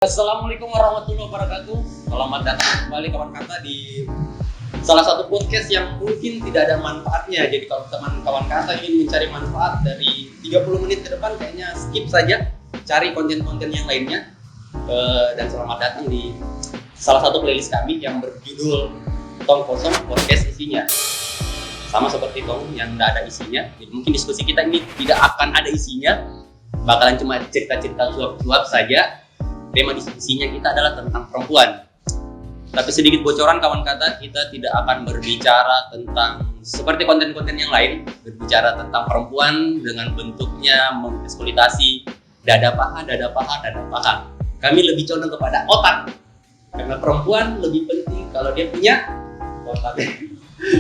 Assalamualaikum warahmatullahi wabarakatuh. Selamat datang kembali kawan kata di salah satu podcast yang mungkin tidak ada manfaatnya. Jadi kalau teman kawan kata ingin mencari manfaat dari 30 menit ke depan, kayaknya skip saja, cari konten-konten yang lainnya. Dan selamat datang di salah satu playlist kami yang berjudul Tong Kosong Podcast Isinya. Sama seperti Tong yang tidak ada isinya. Jadi mungkin diskusi kita ini tidak akan ada isinya, bakalan cuma cerita-cerita suap-suap saja. Tema diskusinya kita adalah tentang perempuan. Tapi sedikit bocoran kawan kata, kita tidak akan berbicara tentang seperti konten-konten yang lain, berbicara tentang perempuan dengan bentuknya mengeksploitasi dada paha. Kami lebih condong kepada otak, karena perempuan lebih penting kalau dia punya otak.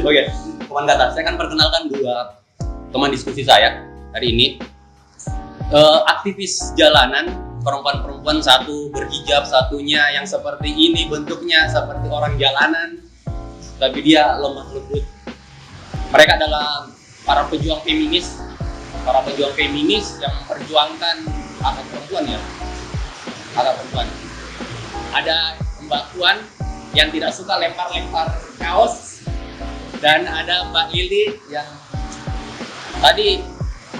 Oke, kawan kata, saya akan perkenalkan dua teman diskusi saya hari ini. Aktivis jalanan, perempuan-perempuan, satu berhijab, satunya yang seperti ini bentuknya seperti orang jalanan, tapi dia lemah lembut. Mereka adalah para pejuang feminis yang memperjuangkan hak perempuan ya, hak perempuan. Ada Mbak Puan yang tidak suka lempar-lempar kaos, dan ada Mbak Lili yang tadi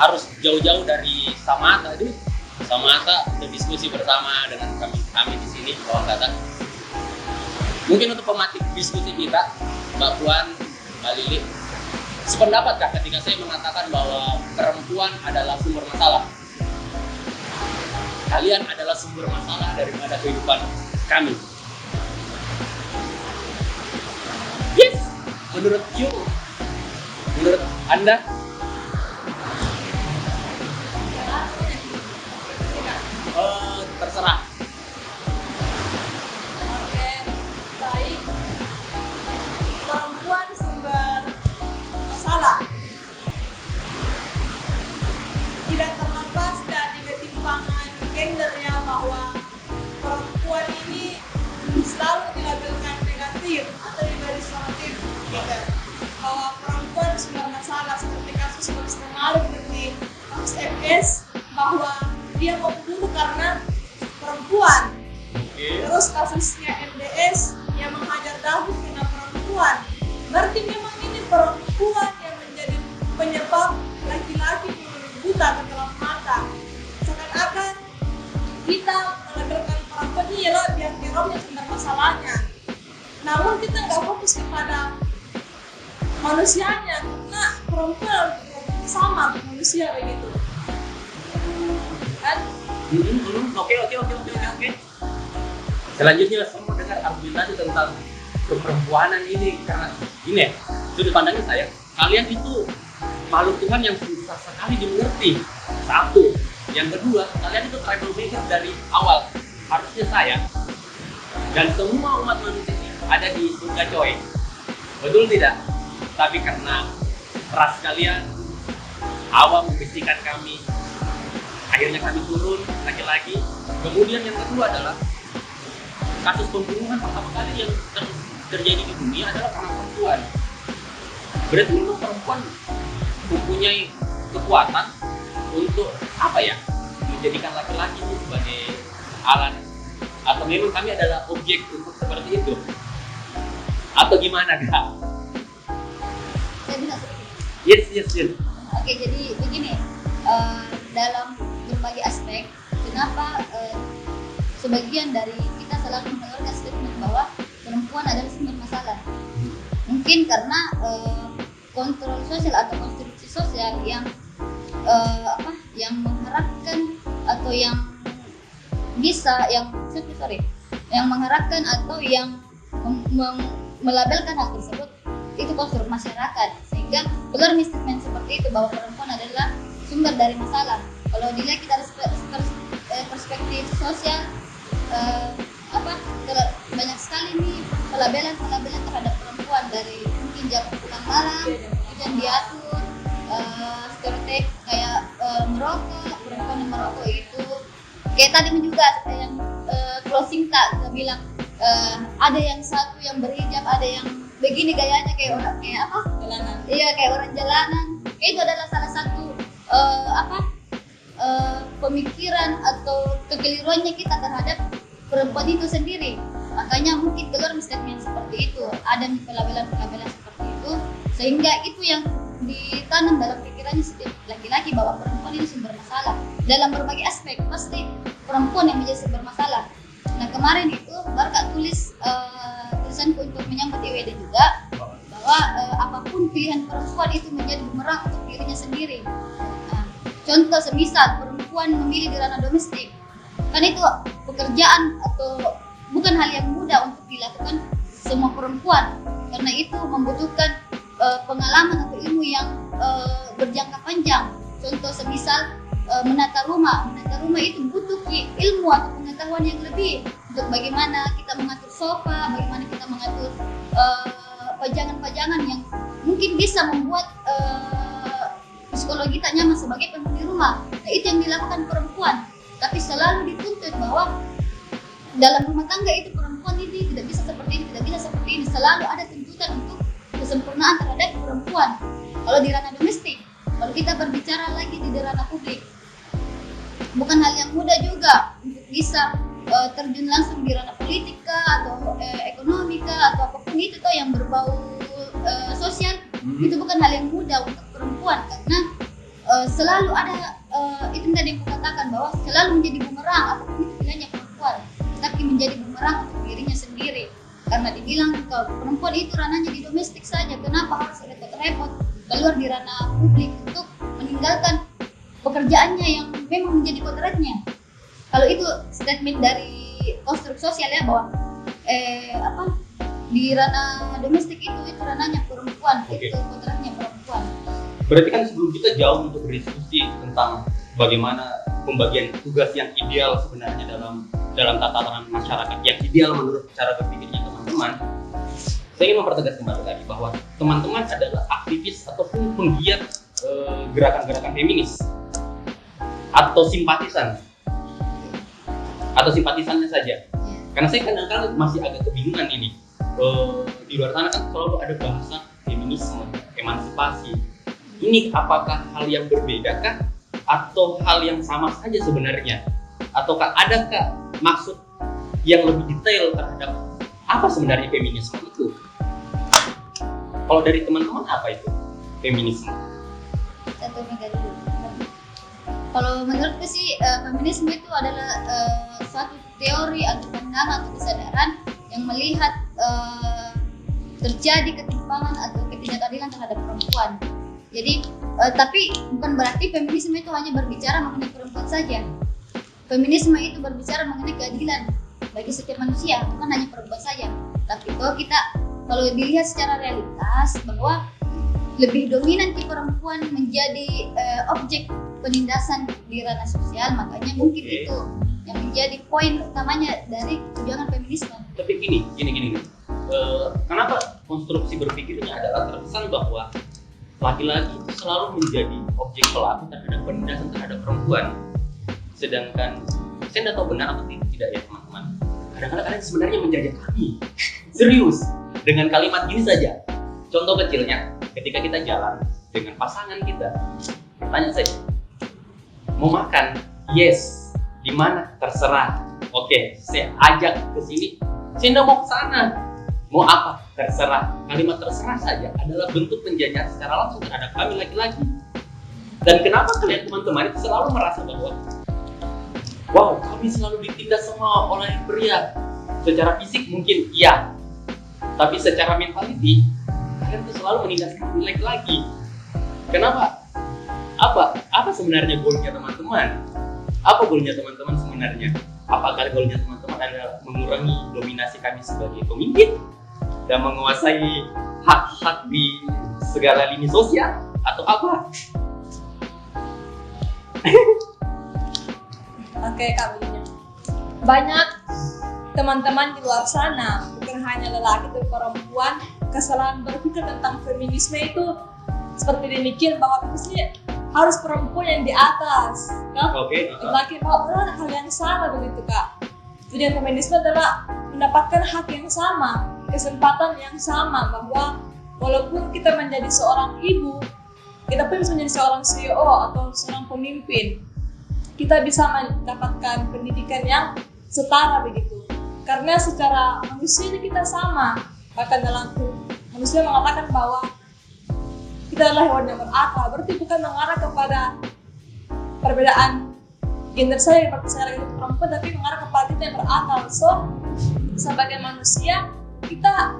harus jauh-jauh dari Samata berdiskusi bersama dengan kami di sini kawan kata. Mungkin untuk pematik diskusi kita, Mbak Puan, Mbak Lili, sependapatkah ketika saya mengatakan bahwa perempuan adalah sumber masalah? Kalian adalah sumber masalah daripada kehidupan kami. Yes. Menurut Anda? Terserah. Oke, baik. Perempuan sumber masalah. Tidak terlepas dari ketimpangan gendernya, bahwa perempuan ini selalu dilabelkan negatif atau digarisbawahi gitu. Bahwa perempuan sumber masalah, seperti kasus kemarin seperti kasus MS, bahwa dia mau bunuh karena perempuan. Terus kasusnya MDS yang menghajar dagu karena perempuan. Berarti memang ini perempuan yang menjadi penyebab laki-laki buta tergelap mata. Seakan-akan kita melabelkan perempuan ini loh biar keromnya sumber masalahnya. Namun kita nggak fokus kepada manusianya, karena perempuan sama manusia begitu. Kan? Oke. Selanjutnya saya mau dengar argumentasi tentang keperempuanan ini, karena ini ya, sudut pandangnya saya, kalian itu makhluk Tuhan yang susah sekali dimengerti. Satu, yang kedua, kalian itu troublemaker dari awal. Harusnya saya dan semua umat manusia ini ada di surga coy. Betul tidak? Tapi karena ras kalian awam membisikkan kami, akhirnya kami turun lagi-lagi. Kemudian yang kedua adalah kasus pembunuhan pertama kali yang terjadi di dunia adalah karena perempuan. Berarti memang perempuan mempunyai kekuatan untuk menjadikan laki-laki itu sebagai alat, atau memang kami adalah objek untuk seperti itu, atau gimana kak? Yes. Oke, jadi begini, dalam berbagai aspek, kenapa sebagian dari kita selalu mengeluarkan statement bahwa perempuan adalah sumber masalah? Mungkin karena kontrol sosial atau konstruksi sosial yang mengharapkan atau yang mengharapkan atau yang melabelkan hal tersebut itu konstruk masyarakat, sehingga keluar statement seperti itu bahwa perempuan adalah sumber dari masalah. Kalau dilihat kita dari perspektif sosial, banyak sekali nih pelabelan terhadap perempuan, dari mungkin jam pulang malam yang diatur, stereotip kayak merokok, perempuan yang merokok itu kayak tadi juga yang closing tak bilang, ada yang satu yang berhijab, ada yang begini gayanya kayak orang jalanan. Iya, kayak orang jalanan. Itu adalah salah satu pemikiran atau kekeliruannya kita terhadap perempuan itu sendiri. Makanya mungkin keluar statement seperti itu, ada pelabelan-pelabelan seperti itu, sehingga itu yang ditanam dalam pikirannya setiap laki-laki bahwa perempuan ini sumber masalah dalam berbagai aspek. Pasti perempuan yang menjadi sumber masalah. Nah kemarin itu baru Kak tulis tulisanku untuk menyambut IWD juga bahwa apapun pilihan perempuan itu menjadi bumerang untuk dirinya sendiri. Nah, contoh semisal perempuan memilih di ranah domestik, kan itu pekerjaan atau bukan hal yang mudah untuk dilakukan semua perempuan, karena itu membutuhkan pengalaman atau ilmu yang berjangka panjang. Contoh semisal menata rumah itu butuh ilmu atau pengetahuan yang lebih untuk bagaimana kita mengatur sofa, bagaimana kita mengatur pajangan-pajangan yang mungkin bisa membuat psikologi tak nyaman sebagai penghuni rumah. Nah, itu yang dilakukan perempuan, tapi selalu dituntut bahwa dalam rumah tangga itu perempuan ini tidak bisa seperti ini, tidak bisa seperti ini. Selalu ada tuntutan untuk kesempurnaan terhadap perempuan. Kalau di ranah domestik, kalau kita berbicara lagi di ranah publik, bukan hal yang mudah juga untuk bisa terjun langsung di ranah politika atau ekonomika atau apapun itu toh yang berbau sosial. Itu bukan hal yang mudah untuk perempuan, karena selalu ada itu tadi yang kukatakan bahwa selalu menjadi bumerang apapun itu pilihannya perempuan, tapi menjadi bumerang untuk dirinya sendiri. Karena dibilang kalau perempuan itu ranahnya di domestik saja, kenapa harus repot-repot keluar di ranah publik untuk meninggalkan pekerjaannya yang memang menjadi kodratnya. Kalau itu statement dari konstruk sosial ya, bahwa di ranah domestik itu ranahnya perempuan, itu kodratnya perempuan. Berarti kan sebelum kita jauh untuk berdiskusi tentang bagaimana pembagian tugas yang ideal sebenarnya dalam tatanan masyarakat yang ideal menurut cara berpikirnya teman-teman, saya ingin mempertegas kembali tadi bahwa teman-teman adalah aktivis ataupun penggiat gerakan-gerakan feminis atau simpatisannya saja. Karena saya kadang-kadang masih agak kebingungan ini. Di luar sana kan selalu ada bahasa feminisme, emansipasi. Ini apakah hal yang berbeda kah? Atau hal yang sama saja sebenarnya? Ataukah adakah maksud yang lebih detail terhadap apa sebenarnya feminisme itu? Kalau dari teman-teman apa itu feminisme? Kalau menurutku sih feminisme itu adalah suatu teori atau pandangan atau kesadaran yang melihat terjadi ketimpangan atau ketidakadilan terhadap perempuan. Jadi tapi bukan berarti feminisme itu hanya berbicara mengenai perempuan saja. Feminisme itu berbicara mengenai keadilan bagi setiap manusia, bukan hanya perempuan saja. Tapi kalau dilihat secara realitas bahwa lebih dominan perempuan menjadi objek penindasan di ranah sosial, makanya mungkin itu yang menjadi poin utamanya dari perjuangan feminisme. Tapi gini. Kenapa konstruksi berpikirnya adalah terkesan bahwa laki-laki itu selalu menjadi objek pelaku terhadap penindasan terhadap perempuan, sedangkan saya tidak tahu benar atau tidak ya teman-teman. Kadang-kadang kalian sebenarnya menjajah kami, serius dengan kalimat ini saja. Contoh kecilnya, ketika kita jalan dengan pasangan kita, bertanya saja, mau makan? Yes. Di mana? Terserah. Oke, saya ajak ke sini. Saya tidak mau ke sana. Mau apa? Terserah. Kalimat terserah saja adalah bentuk penjajahan secara langsung terhadap kami laki-laki. Dan kenapa kalian teman-teman itu selalu merasa bahwa wow, kami selalu ditindas semua oleh pria. Secara fisik mungkin iya, tapi secara mentality kalian tuh selalu menindas kami laki-laki. Kenapa? Apa sebenarnya goalnya teman-teman? Apa goalnya teman-teman sebenarnya? Apakah goalnya teman-teman adalah mengurangi dominasi kami sebagai pemimpin dan menguasai hak-hak di segala lini sosial, atau apa? Oke Kak, begini. Banyak teman-teman di luar sana, bukan hanya lelaki tapi perempuan, kesalahan berpikir tentang feminisme itu seperti demikian, bahwa maksudnya harus perempuan yang di atas, kan? Laki mau hal yang sama begitu Kak. Tujuan feminisme adalah mendapatkan hak yang sama, kesempatan yang sama, bahwa walaupun kita menjadi seorang ibu, kita pun bisa menjadi seorang CEO atau seorang pemimpin. Kita bisa mendapatkan pendidikan yang setara begitu. karena secara manusia ini kita sama. Bahkan dalam manusia mengatakan bahwa kita adalah hewan yang berakal, berarti bukan mengarah kepada perbedaan gender saya seperti saya lagi perempuan, tapi mengarah kepada kita yang berakal. So sebagai manusia kita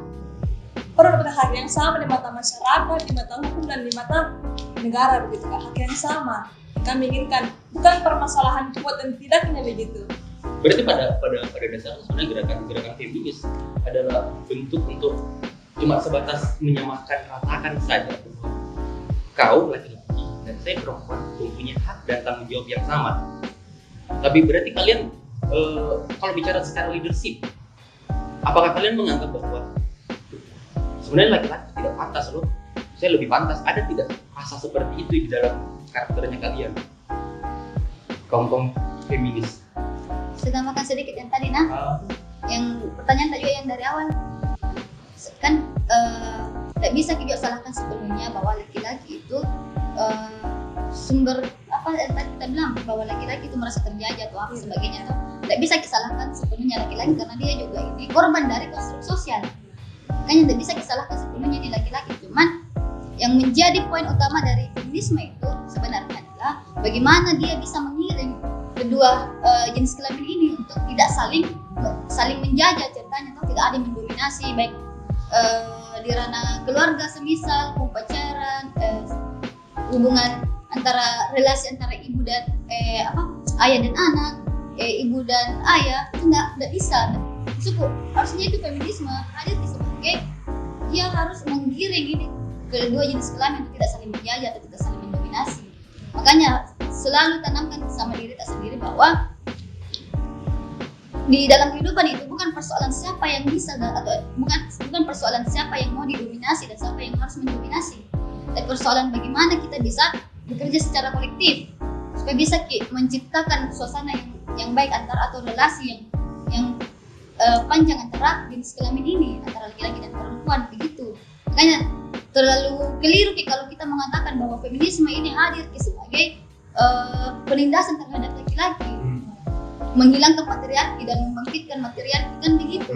perlu dapat hak yang sama di mata masyarakat, di mata hukum, dan di mata negara, begitu kan? Hak yang sama kami inginkan, bukan permasalahan kuat dan tidaknya begitu. Berarti pada dasarnya sebenarnya gerakan feminis adalah bentuk untuk cuma sebatas menyamakan, ratakan saja bahwa kau laki-laki dan saya perempuan mempunyai hak dan tanggung jawab yang sama. Tapi berarti kalian kalau bicara secara leadership, apakah kalian menganggap bahwa sebenarnya laki-laki tidak pantas loh, saya lebih pantas? Ada tidak rasa seperti itu di dalam karakternya kalian, kaum feminis? Saya tambahkan sedikit yang tadi yang pertanyaan tadi yang dari awal kan tidak bisa kita salahkan sepenuhnya bahwa laki-laki itu sumber apa yang tadi kita bilang bahwa laki-laki itu merasa terjajah atau apa sebagainya, tuh tidak bisa disalahkan sepenuhnya laki-laki karena dia juga ini korban dari konstruk sosial. Makanya tidak bisa disalahkan sepenuhnya di laki-laki. Cuman yang menjadi poin utama dari feminisme itu sebenarnya adalah bagaimana dia bisa mengiring kedua jenis kelamin ini untuk tidak saling menjajah ceritanya, atau tidak ada yang mendominasi baik di ranah keluarga semisal pacaran, hubungan antara relasi antara ibu dan ayah dan anak, ibu dan ayah itu nggak bisa. Cukup harusnya itu feminisme hadir sebagai dia harus menggiring ini kedua jenis kelamin untuk tidak saling menjajah atau tidak saling mendominasi. Makanya selalu tanamkan sama diri kita sendiri bahwa di dalam kehidupan itu bukan persoalan siapa yang bisa atau bukan persoalan siapa yang mau didominasi dan siapa yang harus mendominasi, tapi persoalan bagaimana kita bisa bekerja secara kolektif supaya bisa menciptakan suasana yang baik antara atau relasi yang panjang antara jenis kelamin ini, antara laki-laki dan perempuan begitu. Makanya terlalu keliru kalau kita mengatakan bahwa feminisme ini hadir sebagai penindasan terhadap laki-laki, menghilangkan patriarki dan membangkitkan matriarki kan begitu.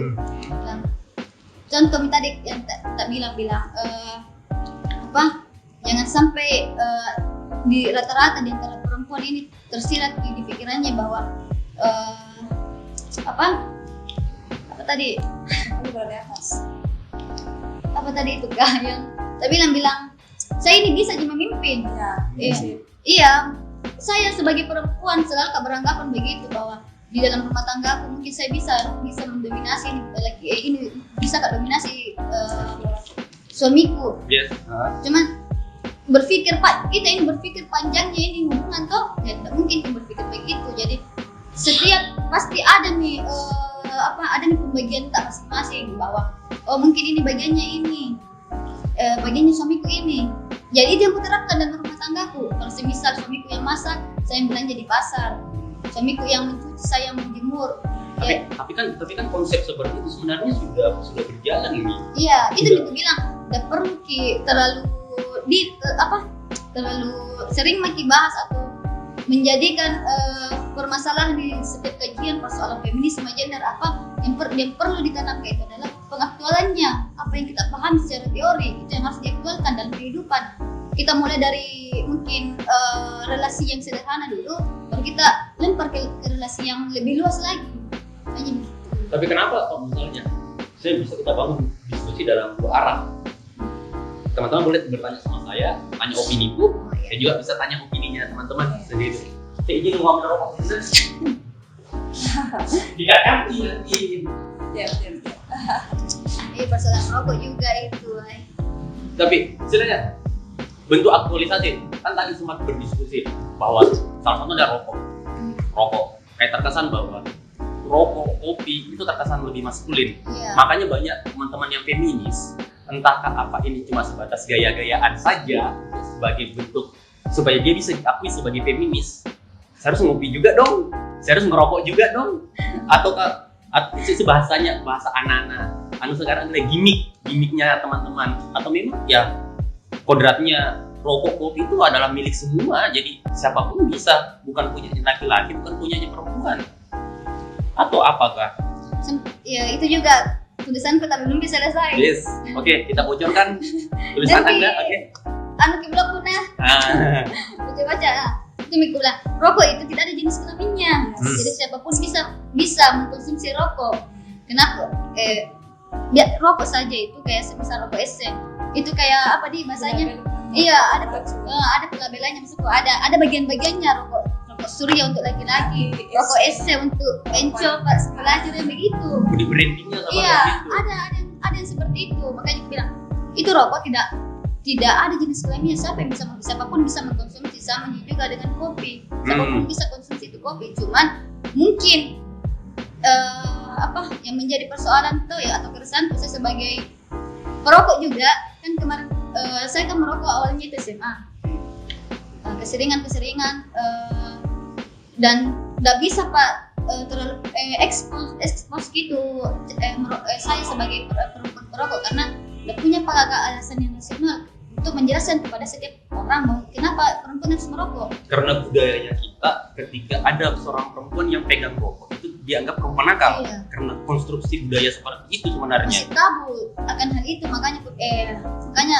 Contoh tadi yang tak bilang jangan sampai di rata-rata di antara perempuan ini tersirat di pikirannya bahwa apa tadi itu kah yang tak bilang saya ini bisa jadi memimpin. Iya, saya sebagai perempuan selalu beranggapan begitu bahwa di dalam rumah tangga aku mungkin saya bisa mendominasi ini bisa dominasi suamiku. Yes. Cuman kita ini berpikir panjangnya ini hubungan toh, ya tidak mungkin kita berpikir begitu. Jadi setiap pasti ada nih ada nih pembagian tak masing-masing bahwa mungkin ini bagiannya bagiannya suamiku ini. Jadi dia aku terapkan dalam rumah tanggaku. Kalau semisal suamiku yang masak, saya yang belanja di pasar. Suamiku yang mencuci, saya yang menjemur. Tapi kan konsep seperti itu sebenarnya sudah berjalan ini. Iya, itu kita bilang tidak perlu terlalu sering bahas atau menjadikan permasalahan di setiap kajian persoalan feminisme gender yang perlu ditanamkan itu adalah pengaktualannya, apa yang kita pahami secara teori itu yang harus diaktualkan dalam kehidupan. Kita mulai dari mungkin relasi yang sederhana dulu, baru kita lempar ke relasi yang lebih luas lagi. Tapi kenapa kalau misalnya kita bangun diskusi dalam dua arah? Teman-teman boleh bertanya sama saya, tanya opiniku, saya juga bisa tanya opininya teman-teman sendiri. Saya izin ngomong rokok dikatakan persoalan rokok juga itu. Tapi istilahnya bentuk aktualisasi kan tadi sempat berdiskusi bahwa salah satu ada rokok kayak terkesan bahwa rokok, kopi itu terkesan lebih maskulin. Makanya banyak teman-teman yang feminis, entahkah apa ini cuma sebatas gaya-gayaan saja sebagai bentuk supaya dia bisa diakui sebagai feminis, saya harus ngopi juga dong, saya harus ngerokok juga dong, atau bahasanya bahasa anak-anak sekarang ada gimmicknya teman-teman, atau memang ya kodratnya rokok, kopi itu adalah milik semua, jadi siapapun bisa, bukan punya laki-laki, bukan punyanya perempuan, atau apakah Ya itu juga tulisanku tapi belum bisa selesai. Yes. Oke, kita bocorkan tulisan Nanti- Anda. Oke. Anu ke blog nah, Ah, baca. Itu Miku bilang, rokok itu tidak ada jenis kelaminnya. Jadi siapapun bisa mengkonsumsi rokok. Kenapa? Rokok saja itu kayak semisal rokok esen. Itu kayak apa di bahasanya? Iya, ada pelabelannya maksudku. Ada bagian-bagiannya rokok surya untuk laki-laki, rokok esen untuk pencol, pelajar yang begitu. di brandingnya sama Iya, kayak gitu. ada yang seperti itu. Makanya aku bilang, itu rokok tidak ada jenis kelaminnya. Siapapun bisa mengkonsumsi, sama juga dengan kopi. Siapapun bisa konsumsi itu kopi. Cuman mungkin yang menjadi persoalan tuh ya atau keresahan tuh saya sebagai perokok juga kan kemarin saya kan merokok awalnya itu SMA. Keseringan dan nggak bisa Pak terlalu expose gitu saya sebagai perempuan perokok karena nggak punya alasan yang rasional untuk menjelaskan kepada setiap orang bahwa kenapa perempuan harus merokok. Karena budayanya kita ketika ada seorang perempuan yang pegang rokok itu dianggap perempuan nakal. Iya. Karena konstruksi budaya seperti itu sebenarnya. Masih tabu akan hal itu, makanya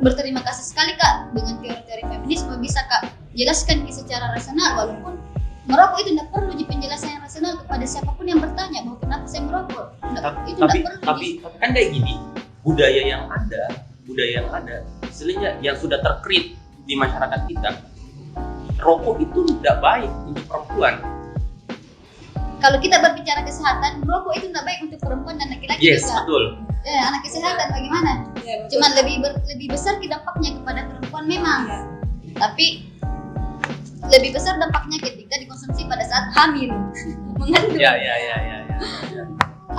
berterima kasih sekali Kak dengan teori-teori feminisme bisa Kak jelaskan secara rasional walaupun merokok itu tidak perlu penjelasan yang rasional kepada siapapun yang bertanya bahwa kenapa saya merokok. Tapi kan kayak gini, budaya yang ada istilahnya yang sudah terkrit di masyarakat kita, rokok itu tidak baik untuk perempuan. Kalau kita berbicara kesehatan, merokok itu tidak baik untuk perempuan dan laki-laki Yes, juga. betul. Anak kesehatan bagaimana? Ya, betul. Cuman lebih besar dampaknya kepada perempuan memang. Ya. Tapi lebih besar dampaknya ketika dikonsumsi pada saat hamil, mengandung. Ya.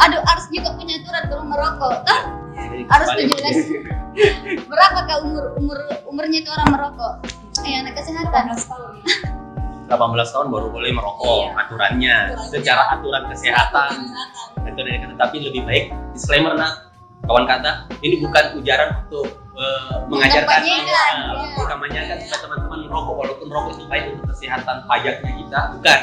Aduh, harus juga punya aturan kalau merokok. Harus Balik. 17. Berapa Kak umurnya itu orang merokok? Anak kesehatan. 18 tahun. 18 tahun baru boleh merokok, Iya. aturannya secara aturan kesehatan. Tapi lebih baik disclaimer kawan kata, ini bukan ujaran untuk mengajarkan Mengkampanyekan, supaya teman-teman merokok walaupun rokok itu baik untuk kesehatan pajaknya kita, bukan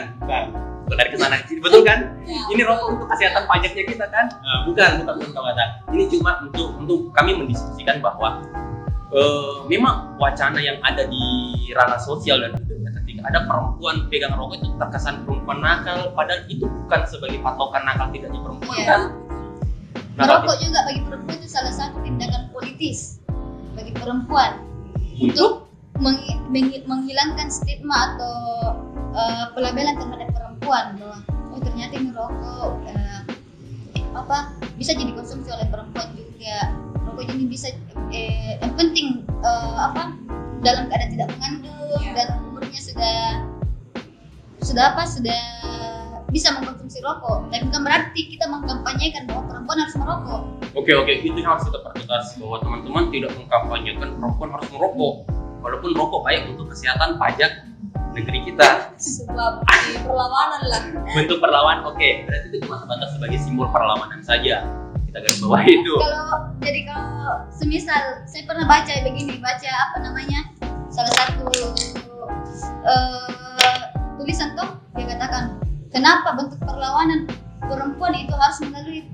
dari kesana, betul kan? Ya. Ini rokok untuk kesehatan pajaknya kita kan? Bukan kawan kata. Ini cuma untuk kami mendiskusikan bahwa memang wacana yang ada di ranah sosial dan budaya ketika ada perempuan pegang rokok itu terkesan perempuan nakal, padahal itu bukan sebagai patokan nakal tidaknya perempuan kan? Merokok juga bagi perempuan itu salah satu tindakan politis bagi perempuan Untuk menghilangkan stigma atau pelabelan terhadap perempuan bahwa ternyata ini rokok bisa jadi konsumsi oleh perempuan juga. Rokok ini bisa yang penting dalam keadaan tidak mengandung dan umurnya sudah bisa mengkonsumsi rokok. Dan bukan berarti kita mengkampanyekan bahwa perempuan harus merokok. Oke, itu yang harus kita pertegas bahwa teman-teman tidak mengkampanyekan perempuan harus merokok. Walaupun rokok baik untuk kesehatan pajak negeri kita. Sebuah perlawanan lah. Bentuk perlawanan, oke. Berarti itu cuma sebatas sebagai simbol perlawanan saja. Kita garis bawah itu. Kalau semisal saya pernah baca salah satu tulisan dia katakan kenapa bentuk perlawanan perempuan itu harus melalui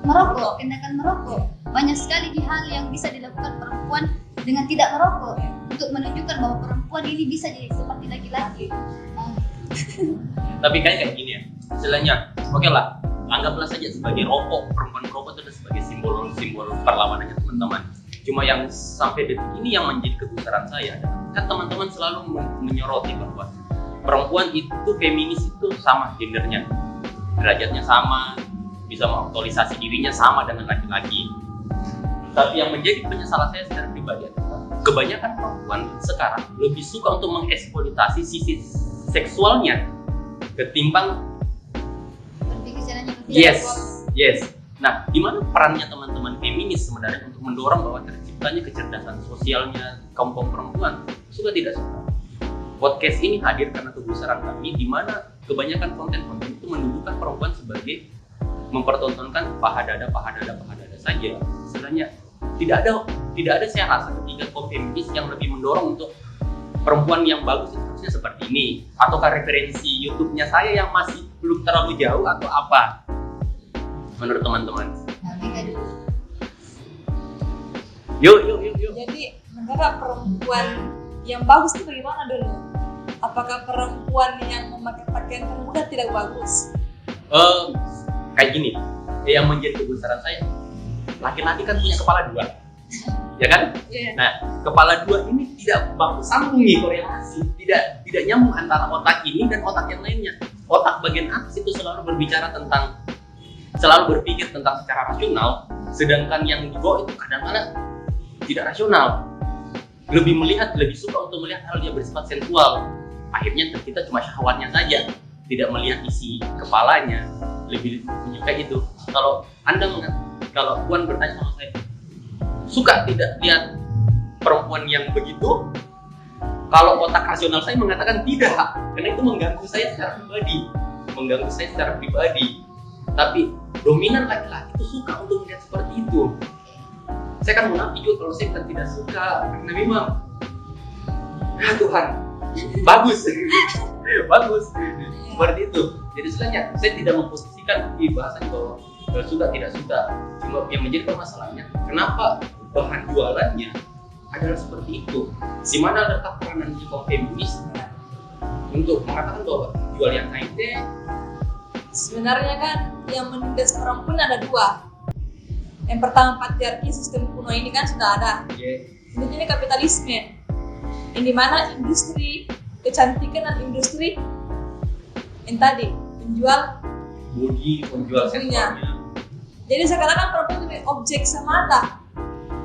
merokok, tindakan merokok. Banyak sekali hal yang bisa dilakukan perempuan dengan tidak merokok untuk menunjukkan bahwa perempuan ini bisa jadi seperti laki-laki. Tapi kayak gini ya, istilahnya, oke lah, anggaplah saja sebagai rokok, perempuan merokok itu sebagai simbol perlawanannya teman-teman. Cuma yang sampai detik ini yang menjadi kegusaran saya, kan teman-teman selalu menyoroti bahwa perempuan itu feminis itu sama gendernya, derajatnya sama, bisa mengaktualisasi dirinya sama dengan laki-laki. Tapi yang menjadi penyesalan saya secara pribadi adalah kebanyakan perempuan sekarang lebih suka untuk mengeksploitasi sisi seksualnya ketimbang Berpikir caranya lebih yes. Nah, di mana perannya teman-teman feminis sebenarnya untuk mendorong bahwa terciptanya kecerdasan sosialnya kaum perempuan? Suka tidak suka. Podcast ini hadir karena kegusaran kami di mana kebanyakan konten-konten itu menunjukkan perempuan sebagai mempertontonkan paha dada saja. Sebenarnya tidak ada saya rasa ketika kaum feminis yang lebih mendorong untuk perempuan yang bagus itu harusnya seperti ini, ataukah referensi YouTube-nya saya yang masih belum terlalu jauh atau apa? menurut teman-teman? Nah, Mega dulu. Yuk. Jadi menurut perempuan yang bagus itu bagaimana dulu? Apakah perempuan yang memakai pakaian terbuka tidak bagus? Kayak gini, yang menjadi kebesaran saya, laki-laki kan punya kepala dua, ya kan? Iya. Nah, kepala dua ini tidak baku sambung nih korelasi, tidak nyambung antara otak ini dan otak yang lainnya. Otak bagian atas itu selalu berpikir tentang secara rasional, sedangkan yang di bawah itu kadang-kadang tidak rasional, lebih suka untuk melihat hal yang bersifat sensual. Akhirnya kita cuma syahwatnya saja, tidak melihat isi kepalanya, lebih menyukai itu. Kalau Puan bertanya sama saya, suka tidak lihat perempuan yang begitu? Kalau otak rasional saya mengatakan tidak, karena itu mengganggu saya secara pribadi. Tapi dominan laki-laki itu suka untuk melihat seperti itu. Saya kan munafik juga kalau saya tidak suka, karena memang Tuhan bagus seperti itu. Jadi sebenarnya saya tidak memposisikan di bahasan bahwa suka tidak suka. Cuma yang menjadi permasalahannya, kenapa bahan jualannya adalah seperti itu? Di mana letak peranan kaum feminis untuk mengatakan bahwa jual yang lain deh? Sebenarnya kan yang menindas perempuan ada dua. Yang pertama patriarki, sistem kuno ini kan sudah ada. Ini kapitalisme, yang dimana industri kecantikan dan industri yang tadi menjual seksualnya. Jadi sekarang kan perempuan itu objek semata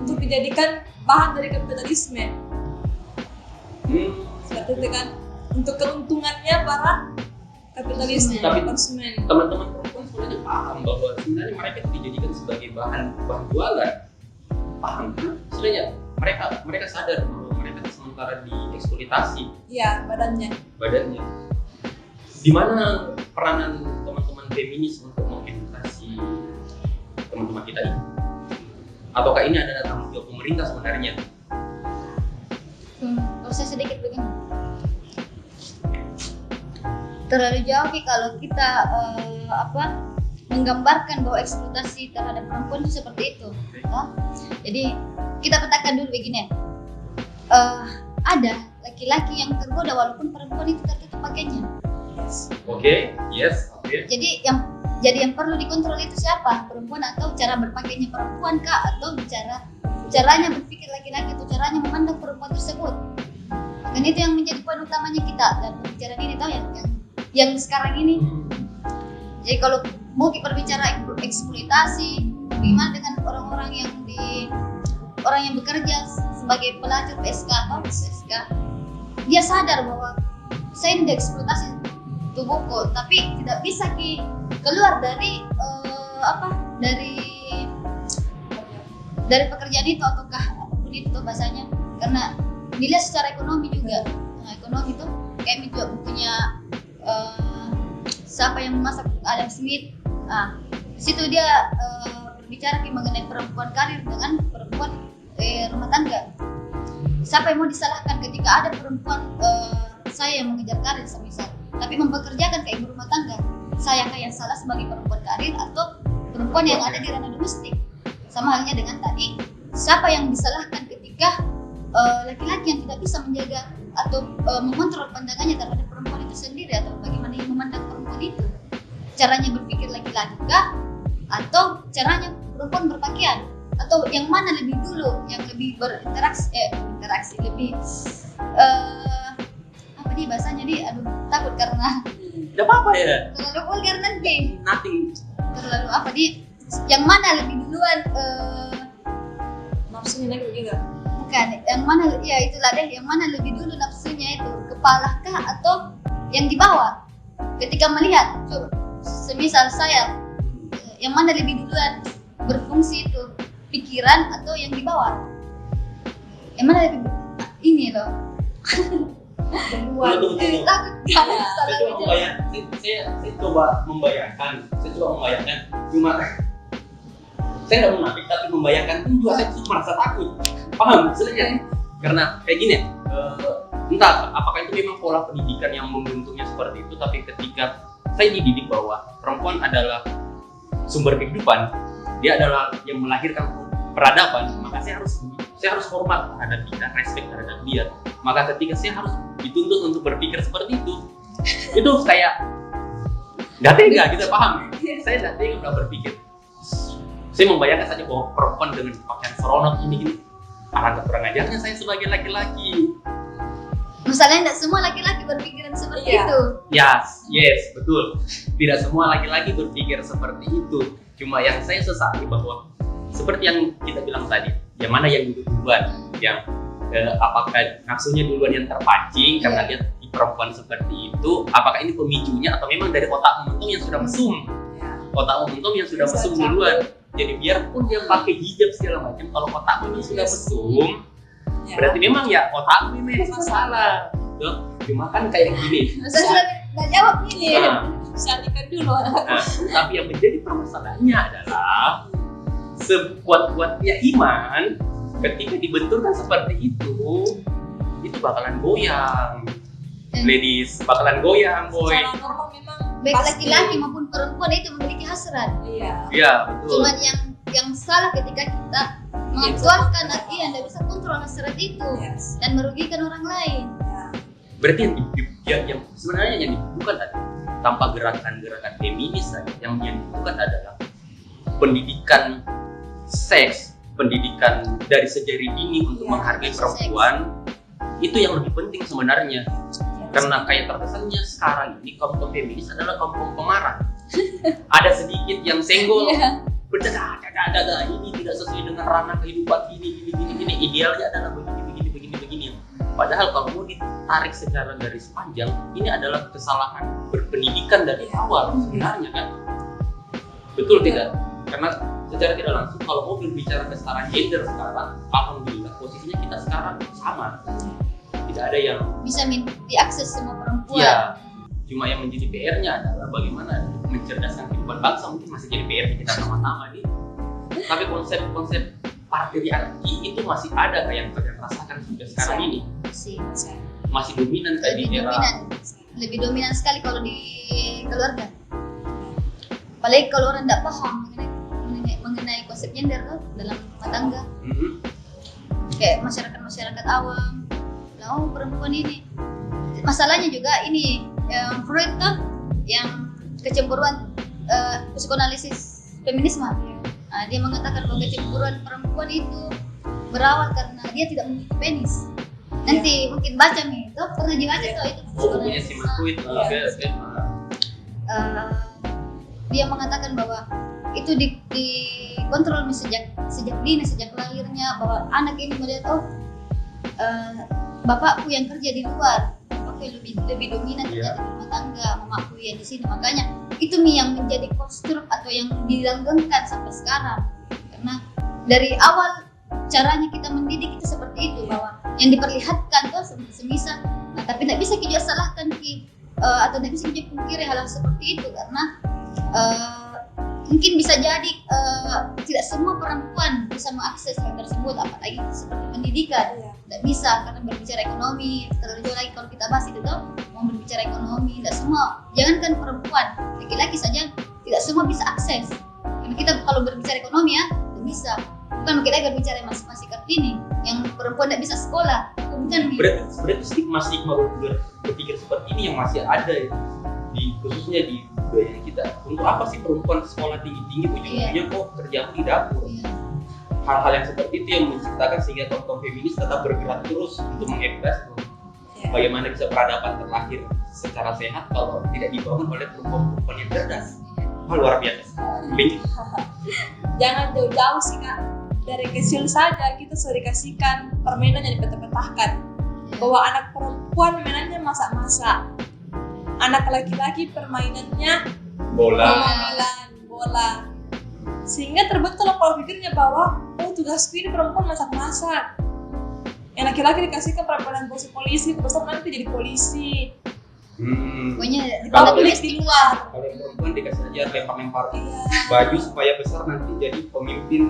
untuk dijadikan bahan dari kapitalisme. Seperti itu kan, untuk keuntungannya para kapitalisme, konsumen. Teman-teman perempuan sebenarnya paham bahwa sebenarnya mereka dijadikan sebagai bahan jualan. Paham? Sebenarnya mereka sadar bahwa mereka sementara dieksploitasi. Iya, badannya. Di mana peranan teman-teman feminis untuk mengedukasi teman-teman kita ini? Ataukah ini adalah tanggung jawab pemerintah sebenarnya? Kalau saya sedikit begini, terlalu jauh kalau kita menggambarkan bahwa eksploitasi terhadap perempuan itu seperti itu. Jadi kita petakan dulu begini, ada laki-laki yang tergoda walaupun perempuan itu tertutup pakainya. Oke. Jadi yang perlu dikontrol itu siapa? Perempuan atau cara berpakaiannya perempuan kah? Atau caranya berpikir laki-laki atau caranya memandang perempuan tersebut? Dan itu yang menjadi poin utamanya kita dan pembicaraan ini, tahu yang sekarang ini. Jadi kalau mau kita berbicara eksploitasi, bagaimana dengan orang yang bekerja sebagai pelacur PSK atau PSK, dia sadar bahwa saya ini eksploitasi tubuhku, tapi tidak bisa keluar dari dari pekerjaan itu ataukah apapun itu bahasanya, karena dilihat secara ekonomi juga. Ekonomi itu kayak juga punya siapa yang memasak Adam Smith. Di situ dia berbicara mengenai perempuan karir dengan perempuan rumah tangga. Siapa yang mau disalahkan ketika ada perempuan saya yang mengejar karir semisal, tapi mempekerjakan kayak ibu rumah tangga? Saya yang salah sebagai perempuan karir atau perempuan yang ada di ranah domestik? Sama halnya dengan tadi, siapa yang disalahkan ketika laki-laki yang tidak bisa menjaga atau mengontrol pandangannya terhadap perempuan itu sendiri, atau bagaimana dia memandang perempuan itu? Caranya berpikir laki-laki kah? Atau caranya perempuan berpakaian? Atau yang mana lebih dulu, yang lebih berinteraksi lebih apa nih bahasanya nih? Aduh, takut karena tidak apa-apa ya. Terlalu vulgar nanti. Terlalu apa nih? Yang mana lebih duluan? Nafsunya lagi juga. Bukan, yang mana ya itulah deh. Yang mana lebih dulu nafsunya itu? Kepala kah atau yang di bawah? Ketika melihat, coba, semisal saya, yang mana lebih duluan berfungsi itu? Pikiran atau yang di bawah? Yang mana lebih ini loh? Takut kali saya coba membayangkan. Cuma saya nggak munafik, tapi membayangkan pun juga saya merasa takut. Paham sebenarnya? Karena kayak gini, entah apakah itu memang pola pendidikan yang membentuknya seperti itu, tapi ketika saya dididik bahwa perempuan adalah sumber kehidupan, dia adalah yang melahirkan peradaban, maka saya harus hormat terhadap dia, respect terhadap dia. Maka ketika saya harus dituntut untuk berpikir seperti itu kayak nggak tega, kita paham. Saya nggak tega udah berpikir. Saya membayangkan saja bahwa perempuan dengan pakaian seronok ini, alangkah kurang ajarnya saya sebagai laki-laki. Masalahnya tidak semua laki-laki berpikiran seperti itu. Yes, betul. Tidak semua laki-laki berpikir seperti itu. Cuma yang saya sesali bahwa seperti yang kita bilang tadi, yang mana yang duluan, yang apakah nafsunya duluan yang terpancing karena dia di perempuan seperti itu, apakah ini pemicunya atau memang dari otak momentum yang sudah mesum, otak momentum yang sudah mesum duluan. Jadi biarpun dia pakai hijab segala macam, kalau otak memang sudah mesum, berarti memang ya otak memang masalah. Cuma kan kayak gini. Saya sudah nggak jawab ini. Salikan dulu. Tapi yang menjadi permasalahannya adalah sekuat-kuatnya iman ketika dibenturkan seperti itu bakalan goyang. Ladies, bakalan goyang, boy. Secara normal memang Baik laki-laki maupun perempuan itu memiliki hasrat. Iya, betul. Cuman yang salah ketika kita mengaktualkan tidak bisa kontrol hasrat itu dan merugikan orang lain. Berarti yang sebenarnya yang dibutuhkan adalah tanpa gerakan-gerakan feminis saja, yang dibutuhkan adalah pendidikan seks, pendidikan dari sejari dini untuk menghargai perempuan. Itu yang lebih penting sebenarnya. Karena kayak terkesannya sekarang ini kaum feminis adalah kaum pemarah. Ada sedikit yang senggol, berdadah, ini tidak sesuai dengan ranah kehidupan gini. Idealnya adalah begini. Padahal kalau mau ditarik secara garis panjang, ini adalah kesalahan berpendidikan dari awal sebenarnya kan. Betul tidak? Karena secara tidak langsung kalau mau berbicara kesetaraan gender sekarang, alhamdulillah posisinya kita sekarang sama. Tidak ada yang bisa diakses semua perempuan. Iya. Cuma yang menjadi PR-nya adalah bagaimana mencerdaskan kehidupan bangsa, mungkin masih jadi PR kita sama-sama nih. Tapi konsep patriarki itu masih ada kayak yang kalian rasakan juga sekarang ini. Masih dominan kayak di era. Lebih dominan sekali kalau di keluarga. Apalagi kalau orang tidak paham mengenai konsep gender dalam rumah tangga. Kayak masyarakat awam. Perempuan ini masalahnya juga ini Freud tuh yang kecemburuan psikoanalisis feminisme. Dia mengatakan bahwa kecemburuan perempuan itu berawal karena dia tidak memiliki penis. Nanti mungkin baca nih, tuh pernah dibaca tuh itu psikoanalisis. Dia mengatakan bahwa itu dikontrol sejak dini, sejak lahirnya, bahwa anak ini melihat bapakku yang kerja di luar, bapakku yang lebih dominan kerja di rumah tangga, mamaku yang di sini. Makanya itu nih yang menjadi konstruk atau yang dilanggengkan sampai sekarang. Karena dari awal caranya kita mendidik itu seperti itu, bahwa yang diperlihatkan tuh semisal, tapi tidak bisa kita salahkan atau tidak bisa kita pungkiri hal seperti itu karena mungkin bisa jadi tidak semua perempuan bisa mengakses hal tersebut, apalagi seperti pendidikan. Tidak bisa karena berbicara ekonomi, terlebih lagi kalau kita bahas itu tuh mau berbicara ekonomi, tidak semua, jangankan perempuan, laki-laki saja tidak semua bisa akses. Karena kita kalau berbicara ekonomi tidak bisa. Bukan kita berbicara masih Kartini yang perempuan tidak bisa sekolah. Bukan. Berarti stigma berpikir seperti ini yang masih ada khususnya di budaya kita. Untuk apa sih perempuan sekolah tinggi-tinggi ujung-ujungnya kok kerja di dapur? Hal-hal yang seperti itu yang menciptakan sehingga kaum feminis tetap bergerak terus untuk mengedukasi bagaimana bisa peradaban terlahir secara sehat kalau tidak dibangun oleh perempuan yang cerdas. Luar biasa. Jangan jauh-jauh sih Kak. Dari kecil saja kita sudah dikasihkan permainan yang dipetah-petahkan bahwa anak perempuan mainannya masak-masak, anak laki-laki permainannya bola. Sehingga terbentuk pola pikirnya bahwa tugasku ini perempuan masak-masak. Yang laki-laki dikasihkan perempuan polisi, besar nanti jadi polisi. Pokoknya kalau di luar. Kalau perempuan dikasih aja lempar-lempar baju supaya besar nanti jadi pemimpin.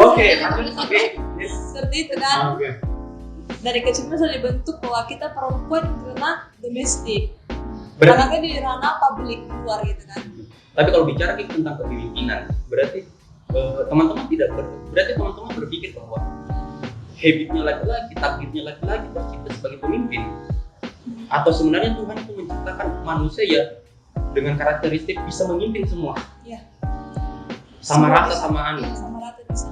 Oke. Seperti itu kan. Dari kecilnya sudah dibentuk bahwa kita perempuan adalah domestik. Karena kan di ranah publik luar gitu kan. Tapi kalau bicara tentang kepemimpinan, berarti teman-teman berarti teman-teman berpikir bahwa habitnya laki-laki, takdirnya laki-laki tercipta sebagai pemimpin, atau sebenarnya Tuhan itu menciptakan manusia ya dengan karakteristik bisa memimpin semua. Iya. Sama Semua rasa bisa. sama Iya, sama rata bisa.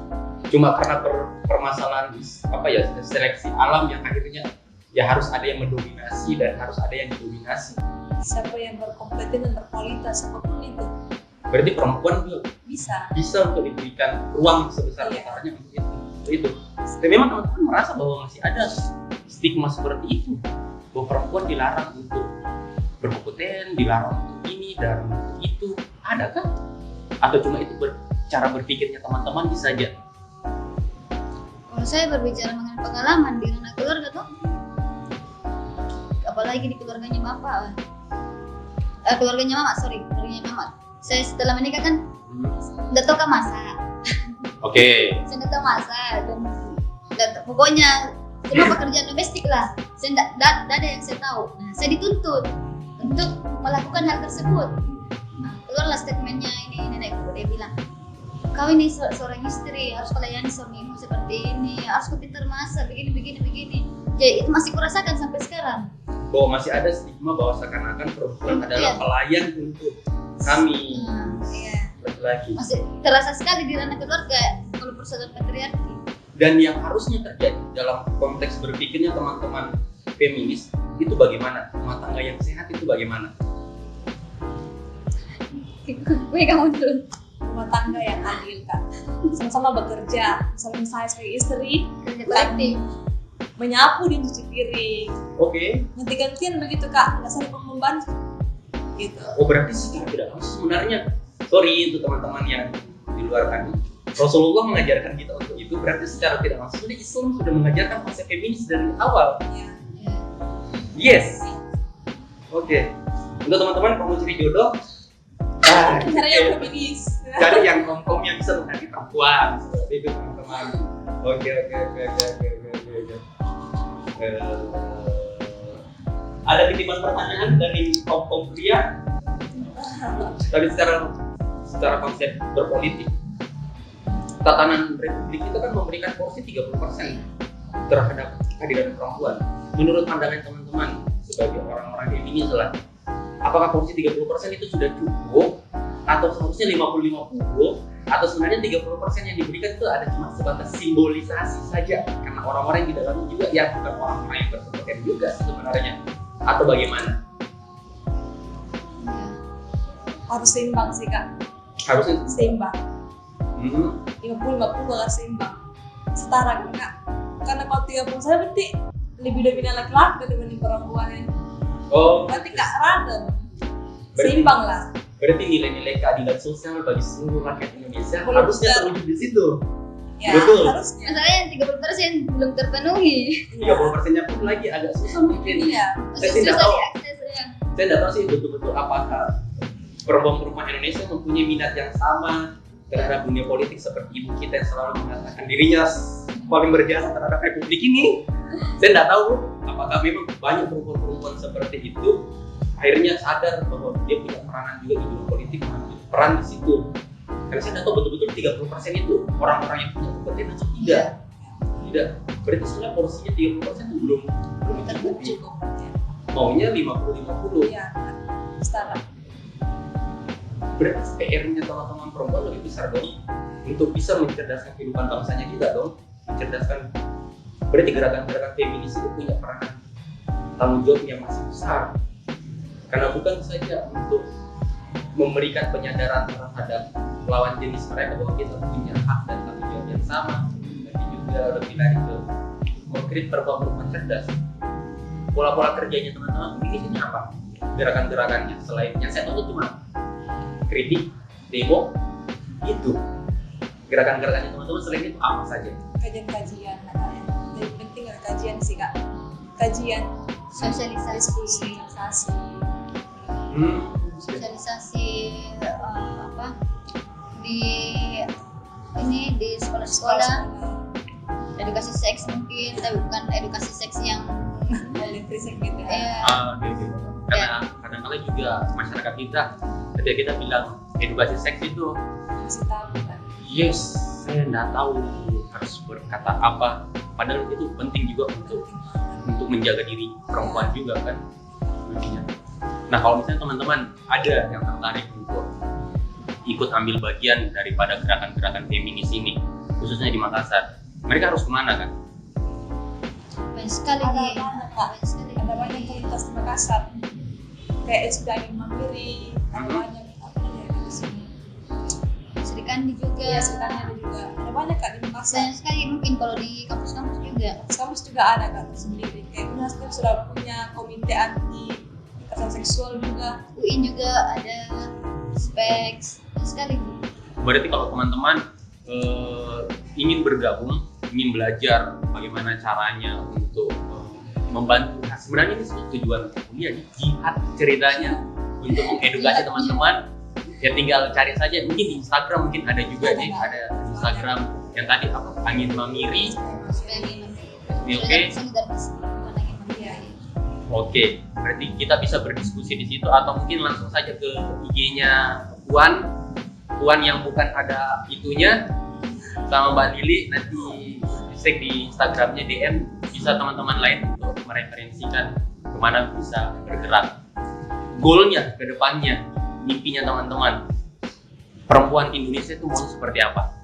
Cuma karena permasalahan seleksi alam yang akhirnya ya harus ada yang mendominasi dan harus ada yang didominasi. Siapa yang berkompeten dan berkualitas apapun itu Berarti perempuan juga bisa. untuk diberikan ruang sebesar-besarnya untuk itu. Dan memang teman-teman merasa bahwa masih ada stigma seperti itu, bahwa perempuan dilarang untuk berkompeten, dilarang untuk ini dan untuk itu. Adakah? Atau cuma itu cara berpikirnya teman-teman bisa saja? Kalau saya berbicara mengenai pengalaman di ranah keluarga tuh, apalagi di keluarganya bapak, keluarganya mama. Saya setelah menikah kan udah tahu kan masak. Oke. Saya udah tahu masak dan pokoknya semua pekerjaan domestik lah. Saya tidak ada yang saya tahu. Nah, saya dituntut untuk melakukan hal tersebut. Nah, keluarlah statementnya ini nenekku, dia bilang, kau ini seorang istri harus melayani suamimu seperti ini, harus kau pintar masak begini. Jadi itu masih kurasakan sampai sekarang. Bahwa masih ada stigma bahwa seakan-akan perempuan adalah pelayan untuk kami Iya. laki-laki. Masih terasa sekali di ranah keluarga kalau persatuan patriarki. Dan yang harusnya terjadi dalam konteks berpikirnya teman-teman feminis itu bagaimana? Rumah tangga yang sehat itu bagaimana? Gue kamu dulu. Rumah tangga yang adil kak, sama-sama bekerja. Misalnya saya sebagai istri Kerja kolektif. menyapu dan cuci piring, Oke. ganti-gantian begitu kak, nggak saling membantu gitu. Oh berarti secara tidak langsung sebenarnya, sorry itu teman-teman yang di luar kan, Rasulullah mengajarkan kita untuk itu. Berarti secara tidak langsung Islam sudah mengajarkan konsep feminis dari awal. Ya. Yes. Oke. Untuk teman-teman kalau mau cari jodoh, Cara yang feminis. cari yang kaum yang bisa menghadapi perempuan seperti itu teman-teman. Oke. Ada titipan pertanyaan dari kaum pria? Tapi secara konsep berpolitik, tatanan republik itu kan memberikan porsi 30% terhadap kehadiran perempuan. Menurut pandangan teman-teman sebagai orang-orang feminis lah, apakah porsi 30% itu sudah cukup atau seharusnya 50-50, atau sebenarnya 30% yang diberikan itu ada cuma sebatas simbolisasi saja karena orang-orang yang di dalamnya juga ya bukan orang-orang yang berkompeten juga sebenarnya, atau bagaimana? Harus seimbang sih kak. Harusnya Seimbang. 50-50 harus seimbang. Setara kan kak. Karena kalau 30 saya berarti lebih dominan laki-laki dibanding perempuan. Oh, Berarti kak random. Seimbang lah. Berarti nilai-nilai keadilan sosial bagi seluruh rakyat Indonesia Belum harusnya ter- terwujud di situ. Ya, Betul. harusnya. Masalahnya 30% belum terpenuhi. 30%-nya pun lagi agak susah mungkin. Iya. Saya sih Susah nggak tahu. diakses ya. Saya nggak tahu sih betul-betul apakah perempuan-perempuan Indonesia mempunyai minat yang sama terhadap dunia politik seperti ibu kita yang selalu mengatakan dirinya paling berjasa terhadap republik ini. Saya nggak tahu apakah memang banyak perempuan-perempuan seperti itu akhirnya sadar bahwa dia punya peranan juga di dunia politik, peran di situ. Karena saya nggak tahu betul-betul 30% itu orang-orang yang punya kompeten atau tidak. Tidak. Berarti sebenarnya porsinya 30% itu belum mencukupi. Cukup. Maunya 50-50. Iya. Setara. Berarti PR-nya teman-teman perempuan lebih besar dong untuk bisa mencerdaskan kehidupan bangsanya kita dong, mencerdaskan. Berarti gerakan-gerakan feminis itu punya peranan tanggung jawab yang masih besar, karena bukan saja untuk memberikan penyadaran terhadap lawan jenis mereka bahwa kita punya hak dan tanggung jawab yang sama, tapi juga lebih lagi ke mengkrit perempuan cerdas. Pola-pola kerjanya teman-teman feminis ini apa? Gerakan-gerakannya selain yang saya tahu cuma kritik, demo, itu gerakan-gerakannya teman-teman selain itu apa saja? Kajian-kajian namanya. Jadi penting ada kajian sih kak. Kajian, Sosialisasi. sosialisasi. Sosialisasi apa di ini di sekolah-sekolah, edukasi seks mungkin, tapi bukan edukasi seks yang Oleh free sex gitu ya. ya, Karena kadang-kala juga masyarakat kita ketika kita bilang edukasi seks itu, Masih tahu kan? yes, saya nggak tahu harus berkata apa. Padahal itu penting juga untuk menjaga diri perempuan juga kan. Nah kalau misalnya teman-teman ada yang tertarik untuk ikut ambil bagian daripada gerakan-gerakan feminis ini, khususnya di Makassar, mereka harus kemana kan? Banyak sekali Ada nih. banyak Kak, Banyak sekali. ada banyak komunitas di Makassar. Kayak SDAI Mandiri, ada banyak apa ya di sini. Sri Kandi juga. Iya, sekitarnya ada juga. Ada banyak Kak di Makassar. Banyak sekali mungkin kalau di kampus-kampus juga. Kampus juga ada Kak sendiri. Kayak Nasdem sudah punya komite anti kekerasan seksual juga. UIN juga ada speks. Banyak sekali. Berarti kalau teman-teman ingin bergabung, ingin belajar bagaimana caranya untuk membantu, nah, sebenarnya ini tujuan kuliah nih, jihad ceritanya untuk mengedukasi teman-teman. Ya tinggal cari saja, mungkin di Instagram mungkin ada juga nih, ada Instagram yang tadi apa, Angin Mamiri. Supaya gimana? Oke. Solidaritas perempuan lagi Iya. Oke, berarti kita bisa berdiskusi di situ atau mungkin langsung saja ke IG-nya Puan yang bukan ada itunya sama Mbak Lili, nanti cek di Instagramnya DM, bisa teman-teman lain untuk mereferensikan kemana bisa bergerak. Goalnya ke depannya, mimpinya teman-teman, perempuan Indonesia itu mau seperti apa?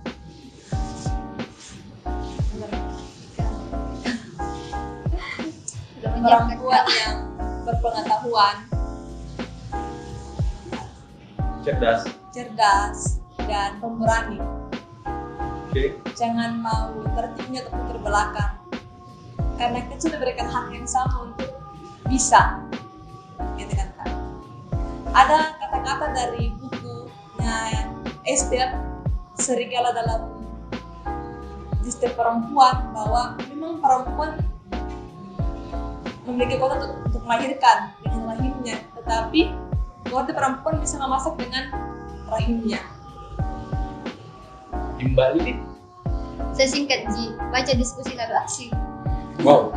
Sudah menyiapkan Perempuan yang berpengetahuan, cerdas, dan pemberani. Oke. Jangan mau tertinggal ataupun terbelakang, karena kita sudah diberikan hak yang sama untuk bisa, gitu kan Kak. Ada kata-kata dari bukunya Esther Serigala dalam Sistem Perempuan, bahwa memang perempuan memiliki kuota untuk melahirkan dengan rahimnya, tetapi kuota perempuan bisa memasak dengan rahimnya. Mbak Lili. Saya singkat Ji, baca diskusi lalu aksi. Wow.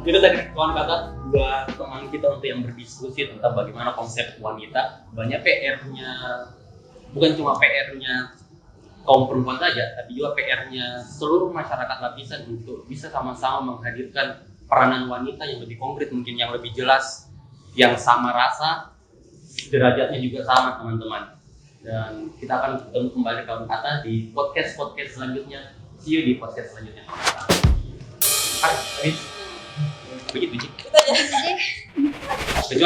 Itu tadi kawan kata buat teman kita untuk yang berdiskusi tentang bagaimana konsep wanita. Banyak PR-nya, bukan cuma PR-nya kaum perempuan saja, tapi juga PR-nya seluruh masyarakat lapisan untuk bisa sama-sama menghadirkan peranan wanita yang lebih konkret, mungkin yang lebih jelas, yang sama rasa, derajatnya juga sama teman-teman. Dan kita akan ketemu kembali kawan kata di podcast selanjutnya. See you di podcast selanjutnya. Habis. Begitu sih. Itu aja. Jadi, Kecuali